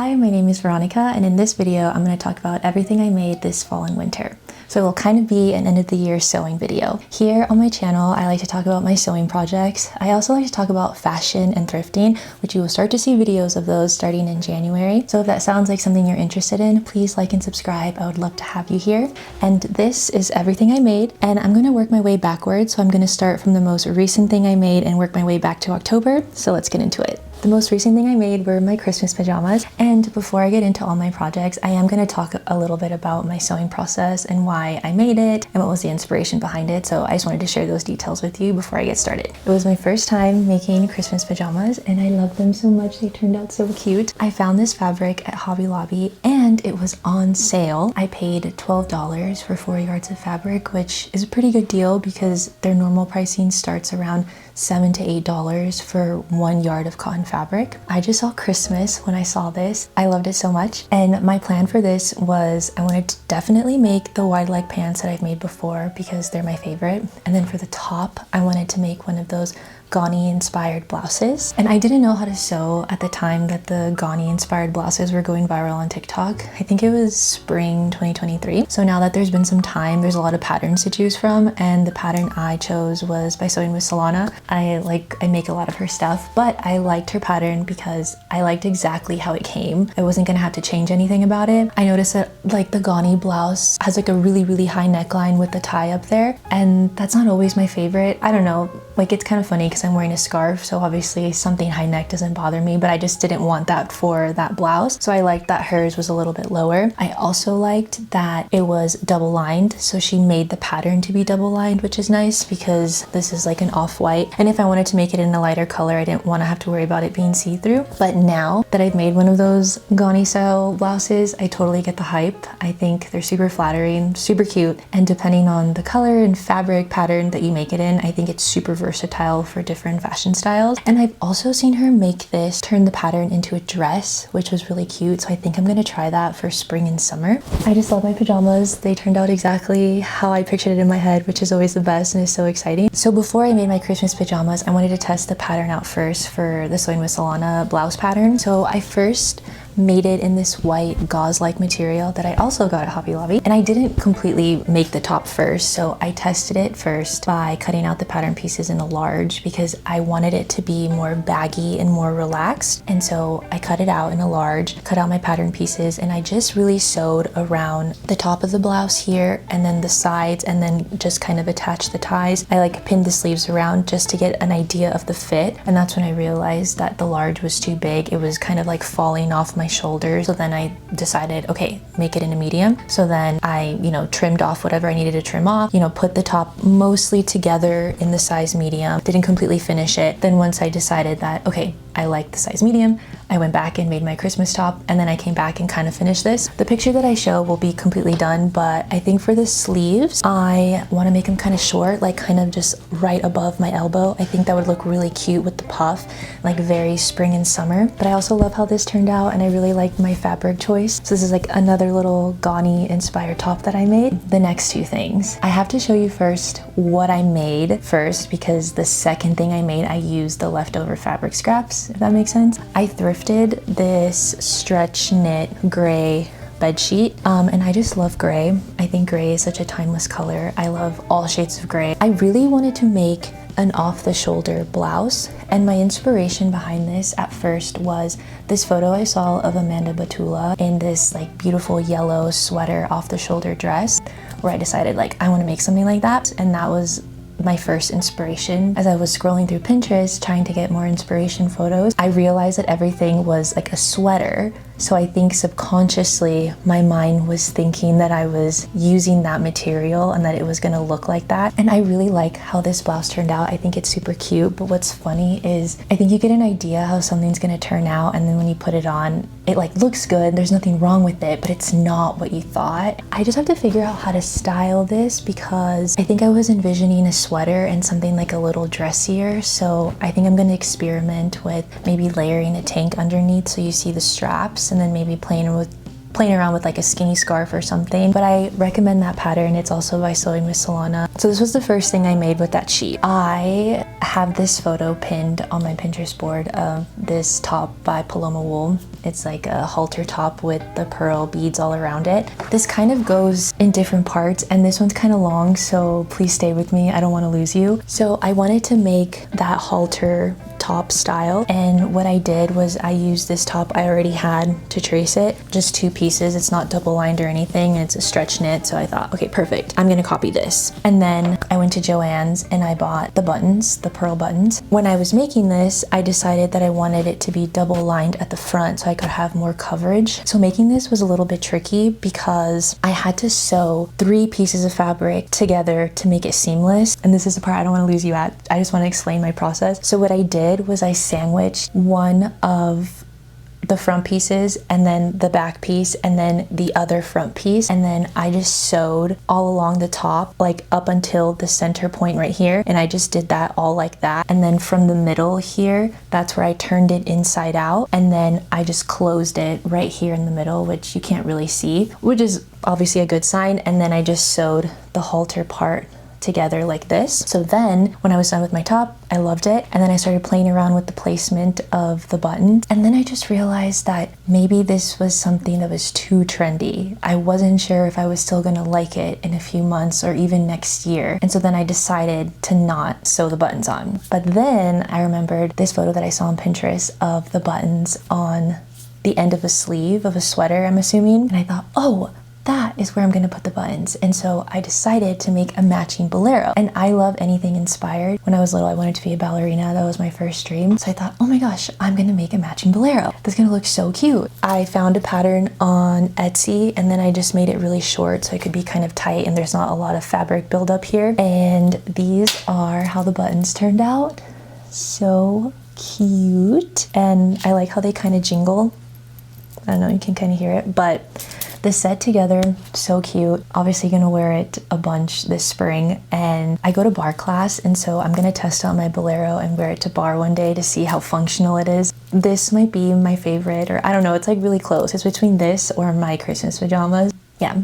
Hi, my name is Veronica, and in this video I'm going to talk about everything I made this fall and winter. So it will kind of be an end of the year sewing video. Here on my channel, I like to talk about my sewing projects. I also like to talk about fashion and thrifting, which you will start to see videos of those starting in January. So if that sounds like something you're interested in, please like and subscribe. I would love to have you here. And this is everything I made, and I'm going to work my way backwards. So I'm going to start from the most recent thing I made and work my way back to October. So let's get into it. The most recent thing I made were my Christmas pajamas, and before I get into all my projects, I am going to talk a little bit about my sewing process and why I made it and what was the inspiration behind it. So I just wanted to share those details with you before I get started. It was my first time making Christmas pajamas and I love them so much. They turned out so cute. I found this fabric at Hobby Lobby and it was on sale. I paid $12 for 4 yards of fabric, which is a pretty good deal because their normal pricing starts around $7 to $8 for 1 yard of cotton fabric. I just saw Christmas when I saw this. I loved it so much. And my plan for this was I wanted to definitely make the wide leg pants that I've made before because they're my favorite. And then for the top, I wanted to make one of those Ghani inspired blouses. And I didn't know how to sew at the time that the Ghani inspired blouses were going viral on TikTok. I think it was spring 2023. So now that there's been some time, there's a lot of patterns to choose from, and the pattern I chose was by Sewing with Solana. I make a lot of her stuff, but I liked her pattern because I liked exactly how it came. I wasn't gonna have to change anything about it. I noticed that like the Ghani blouse has like a really high neckline with the tie up there, and that's not always my favorite. I don't know, like it's kind of funny because I'm wearing a scarf, so obviously something high neck doesn't bother me, but I just didn't want that for that blouse. So I liked that hers was a little bit lower. I also liked that it was double lined, so she made the pattern to be double lined, which is nice because this is like an off-white, and if I wanted to make it in a lighter color, I didn't want to have to worry about it being see-through. But now that I've made one of those Ghani style blouses, I totally get the hype. I think they're super flattering, super cute, and depending on the color and fabric pattern that you make it in, I think it's super versatile for different fashion styles. And I've also seen her make this, turn the pattern into a dress, which was really cute. So I think I'm gonna try that for spring and summer. I just love my pajamas. They turned out exactly how I pictured it in my head, which is always the best and is so exciting. So before I made my Christmas pajamas, I wanted to test the pattern out first for the Sewing with Solana blouse pattern. So I first made it in this white gauze-like material that I also got at Hobby Lobby. And I didn't completely make the top first, so I tested it first by cutting out the pattern pieces in a large because I wanted it to be more baggy and more relaxed. And so I cut it out in a large, cut out my pattern pieces, and I just really sewed around the top of the blouse here and then the sides, and then just kind of attached the ties. I like pinned the sleeves around just to get an idea of the fit. And that's when I realized that the large was too big. It was kind of like falling off my shoulders. So then I decided, okay, make it in a medium. So then I, trimmed off whatever I needed to trim off, put the top mostly together in the size medium, didn't completely finish it. Then once I decided that, okay, I like the size medium, I went back and made my Christmas top, and then I came back and kind of finished this. The picture that I show will be completely done, but I think for the sleeves, I want to make them kind of short, like kind of just right above my elbow. I think that would look really cute with the puff, like very spring and summer. But I also love how this turned out, and I really like my fabric choice. So this is like another little Ghani inspired top that I made. The next two things. I have to show you first what I made first, because the second thing I made, I used the leftover fabric scraps, if that makes sense. I thrifted this stretch knit gray bed sheet, and I just love gray. I think gray is such a timeless color. I love all shades of gray. I really wanted to make an off-the-shoulder blouse, and my inspiration behind this at first was this photo I saw of Amanda Batula in this like beautiful yellow sweater off-the-shoulder dress, where I decided like I want to make something like that. And that was my first inspiration. As I was scrolling through Pinterest trying to get more inspiration photos, I realized that everything was like a sweater. So I think subconsciously my mind was thinking that I was using that material and that it was gonna look like that. And I really like how this blouse turned out. I think it's super cute, but what's funny is I think you get an idea how something's gonna turn out, and then when you put it on, it like looks good, there's nothing wrong with it, but it's not what you thought. I just have to figure out how to style this because I think I was envisioning a sweater and something like a little dressier. So I think I'm gonna experiment with maybe layering a tank underneath so you see the straps, and then maybe playing around with like a skinny scarf or something. But I recommend that pattern. It's also by Sewing with Solana. So this was the first thing I made with that sheet. I have this photo pinned on my Pinterest board of this top by Paloma wool. It's like a halter top with the pearl beads all around it. This kind of goes in different parts, and this one's kind of long, so please stay with me. I don't want to lose you. So I wanted to make that halter top style, and what I did was I used this top I already had to trace it, just 2 pieces. It's not double lined or anything, it's a stretch knit, so I thought, okay, perfect, I'm gonna copy this. And then I went to Joann's and I bought the buttons, the pearl buttons. When I was making this, I decided that I wanted it to be double lined at the front so I could have more coverage. So making this was a little bit tricky because I had to sew 3 pieces of fabric together to make it seamless. And this is the part I don't want to lose you at. I just want to explain my process. So what I did was I sandwiched one of the front pieces and then the back piece and then the other front piece, and then I just sewed all along the top, like up until the center point right here, and I just did that all like that. And then from the middle here, that's where I turned it inside out, and then I just closed it right here in the middle, which you can't really see, which is obviously a good sign. And then I just sewed the halter part together like this. So then when I was done with my top, I loved it, and then I started playing around with the placement of the buttons, and then I just realized that maybe this was something that was too trendy. I wasn't sure if I was still gonna like it in a few months or even next year, and so then I decided to not sew the buttons on. But then I remembered this photo that I saw on Pinterest of the buttons on the end of a sleeve of a sweater, I'm assuming, and I thought, oh, that is where I'm gonna put the buttons. And so I decided to make a matching bolero. And I love anything inspired. When I was little, I wanted to be a ballerina. That was my first dream. So I thought, oh my gosh, I'm gonna make a matching bolero. This is gonna look so cute. I found a pattern on Etsy, and then I just made it really short so it could be kind of tight and there's not a lot of fabric buildup here. And these are how the buttons turned out. So cute. And I like how they kind of jingle. I don't know, you can kind of hear it, but the set together, so cute. Obviously gonna wear it a bunch this spring, and I go to bar class, and so I'm gonna test out my bolero and wear it to bar one day to see how functional it is. This might be my favorite, or I don't know, it's like really close. It's between this or my Christmas pajamas. Yeah,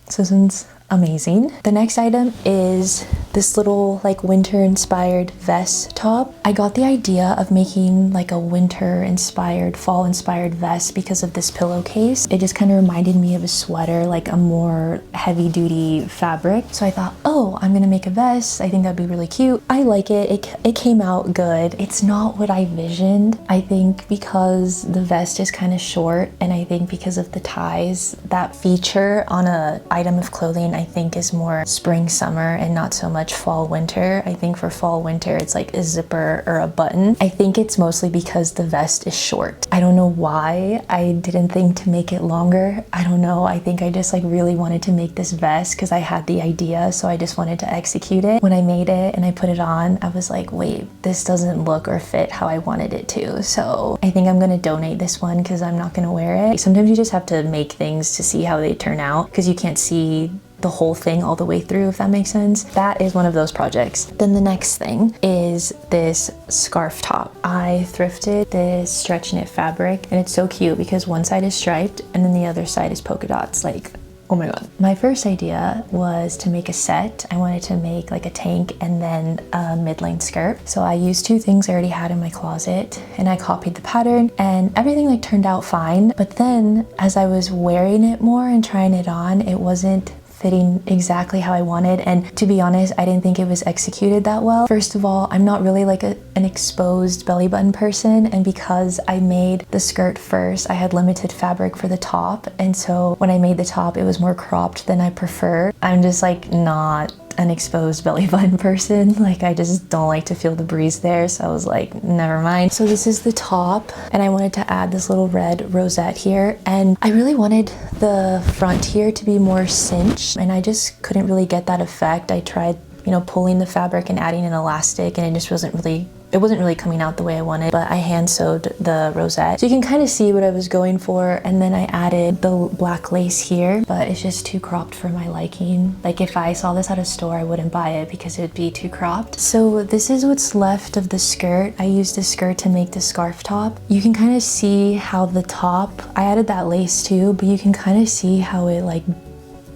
so this one's amazing. The next item is this little like winter inspired vest top. I got the idea of making like a winter inspired, fall inspired vest because of this pillowcase. It just kind of reminded me of a sweater, like a more heavy duty fabric. So I thought, oh, I'm gonna make a vest. I think that'd be really cute. I like it. It came out good. It's not what I visioned. I think because the vest is kind of short, and I think because of the ties, that feature on a item of clothing I think is more spring, summer, and not so much fall, winter. I think for fall, winter, it's like a zipper or a button. I think it's mostly because the vest is short. I don't know why I didn't think to make it longer. I don't know. I think I just like really wanted to make this vest because I had the idea, so I just wanted to execute it. When I made it and I put it on, I was like, wait, this doesn't look or fit how I wanted it to. So I think I'm gonna donate this one because I'm not gonna wear it. Sometimes you just have to make things to see how they turn out because you can't see the whole thing all the way through, if that makes sense. That is one of those projects. Then the next thing is this scarf top. I thrifted this stretch knit fabric, and it's so cute because one side is striped and then the other side is polka dots. Like, oh my god. My first idea was to make a set. I wanted to make like a tank and then a mid-length skirt. So I used 2 things I already had in my closet, and I copied the pattern, and everything like turned out fine. But then as I was wearing it more and trying it on, it wasn't fitting exactly how I wanted, and to be honest, I didn't think it was executed that well. First of all, I'm not really like an exposed belly button person, and because I made the skirt first, I had limited fabric for the top, and so when I made the top, it was more cropped than I prefer. I'm just like not an exposed belly button person. Like, I just don't like to feel the breeze there, so I was like, never mind. So this is the top, and I wanted to add this little red rosette here, and I really wanted the front here to be more cinched, and I just couldn't really get that effect. I tried, you know, pulling the fabric and adding an elastic, and it just wasn't really coming out the way I wanted, but I hand sewed the rosette. So you can kind of see what I was going for, and then I added the black lace here, but it's just too cropped for my liking. Like, if I saw this at a store, I wouldn't buy it because it would be too cropped. So this is what's left of the skirt. I used the skirt to make the scarf top. You can kind of see how the top, I added that lace too, but you can kind of see how it like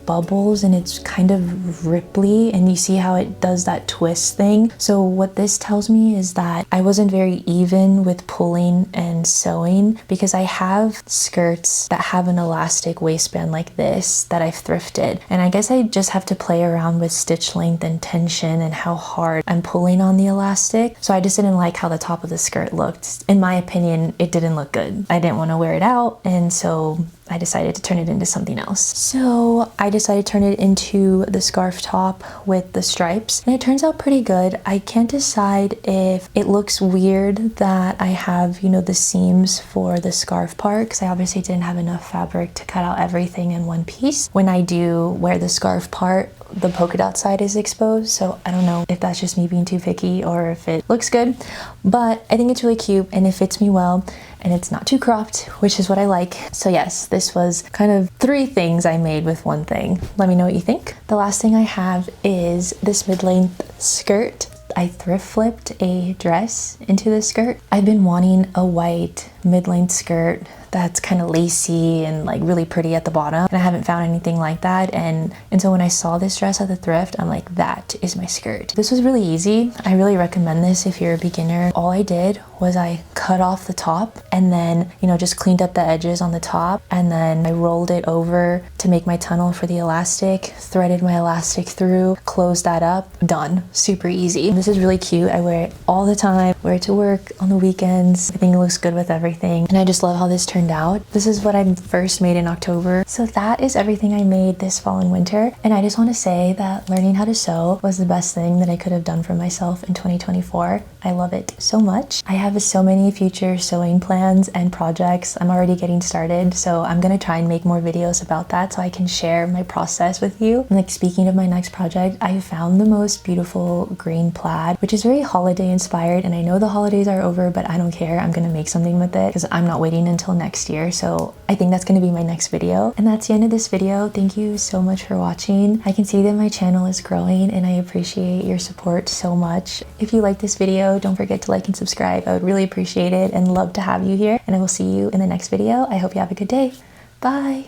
bubbles and it's kind of ripply, and you see how it does that twist thing. So what this tells me is that I wasn't very even with pulling and sewing, because I have skirts that have an elastic waistband like this that I've thrifted, and I guess I just have to play around with stitch length and tension and how hard I'm pulling on the elastic. So I just didn't like how the top of the skirt looked. In my opinion, it didn't look good. I didn't want to wear it out, and so I decided to turn it into something else. So I decided to turn it into the scarf top with the stripes, and it turns out pretty good. I can't decide if it looks weird that I have, you know, the seams for the scarf part, because I obviously didn't have enough fabric to cut out everything in one piece. When I do wear the scarf part, the polka dot side is exposed, so I don't know if that's just me being too picky or if it looks good, but I think it's really cute and it fits me well, and it's not too cropped, which is what I like. So yes, this was kind of 3 things I made with one thing. Let me know what you think. The last thing I have is this mid-length skirt. I thrift flipped a dress into this skirt. I've been wanting a white mid-length skirt that's kind of lacy and like really pretty at the bottom, and I haven't found anything like that, and so when I saw this dress at the thrift, I'm like, that is my skirt. This was really easy. I really recommend this if you're a beginner. All I did was I cut off the top and then, you know, just cleaned up the edges on the top, and then I rolled it over to make my tunnel for the elastic, threaded my elastic through, closed that up, done. Super easy. This is really cute. I wear it all the time, wear it to work, on the weekends. I think it looks good with everything, and I just love how this turned out. This is what I first made in October. So that is everything I made this fall and winter, and I just want to say that learning how to sew was the best thing that I could have done for myself in 2024. I love it so much. I have so many future sewing plans and projects. I'm already getting started, so I'm gonna try and make more videos about that so I can share my process with you. And like, speaking of my next project, I found the most beautiful green plaid, which is very holiday inspired, and I know the holidays are over, but I don't care. I'm gonna make something with it because I'm not waiting until next year. So I think that's gonna be my next video. And that's the end of this video. Thank you so much for watching. I can see that my channel is growing, and I appreciate your support so much. If you like this video, don't forget to like and subscribe. I would really appreciate it and love to have you here, and I will see you in the next video. I hope you have a good day. Bye.